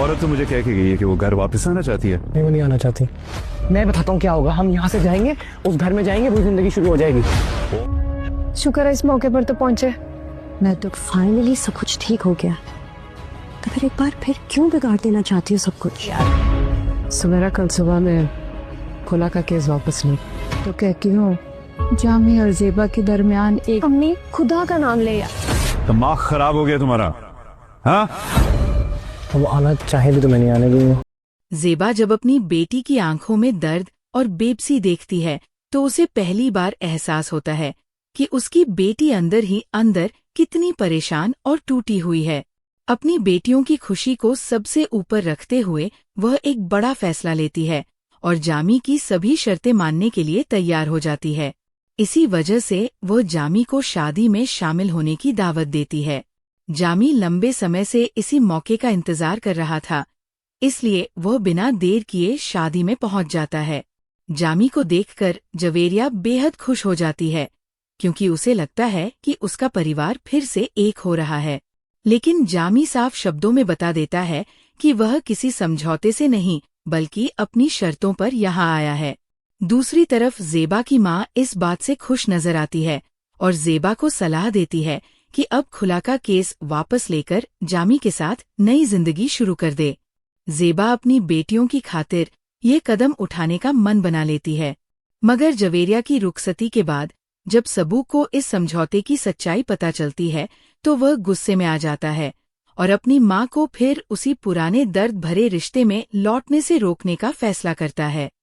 औरत तो मुझे कह के गई है कि वो घर वापस आना चाहती है। नहीं, वो नहीं आना चाहती। मैं बताता हूँ क्या होगा। हम यहाँ से जाएंगे, उस घर में जाएंगे, वो जिंदगी शुरू हो जाएगी। शुक्र है इस मौके पर तो पहुंचे। मैं तो फाइनली सब कुछ ठीक हो गया, तो फिर एक बार फिर क्यों बिगाड़ देना चाहती हूँ सब कुछ? सुमेरा कल सुबह में खुला का केस वापस ली तो कहती हूँ जामी और जेबा के दरमियान एक अम्मी खुदा का नाम ले यार। दिमाग खराब हो गया तुम्हारा? हाँ, वो आना चाहे भी तो मैं नहीं आने दूंगा। जेबा जब अपनी बेटी की आंखों में दर्द और बेबसी देखती है तो उसे पहली बार एहसास होता है कि उसकी बेटी अंदर ही अंदर कितनी परेशान और टूटी हुई है। अपनी बेटियों की खुशी को सबसे ऊपर रखते हुए वह एक बड़ा फैसला लेती है और जामी की सभी शर्तें मानने के लिए तैयार हो जाती है। इसी वजह से वह जामी को शादी में शामिल होने की दावत देती है। जामी लंबे समय से इसी मौके का इंतजार कर रहा था, इसलिए वह बिना देर किए शादी में पहुंच जाता है। जामी को देखकर जवेरिया बेहद खुश हो जाती है, क्योंकि उसे लगता है कि उसका परिवार फिर से एक हो रहा है। लेकिन जामी साफ शब्दों में बता देता है कि वह किसी समझौते से नहीं बल्कि अपनी शर्तों पर यहाँ आया है। दूसरी तरफ जेबा की माँ इस बात से खुश नजर आती है और जेबा को सलाह देती है कि अब खुला का केस वापस लेकर जामी के साथ नई जिंदगी शुरू कर दे। जेबा अपनी बेटियों की खातिर ये कदम उठाने का मन बना लेती है, मगर जवेरिया की रुखसती के बाद जब सबू को इस समझौते की सच्चाई पता चलती है तो वह गुस्से में आ जाता है और अपनी माँ को फिर उसी पुराने दर्द भरे रिश्ते में लौटने से रोकने का फैसला करता है।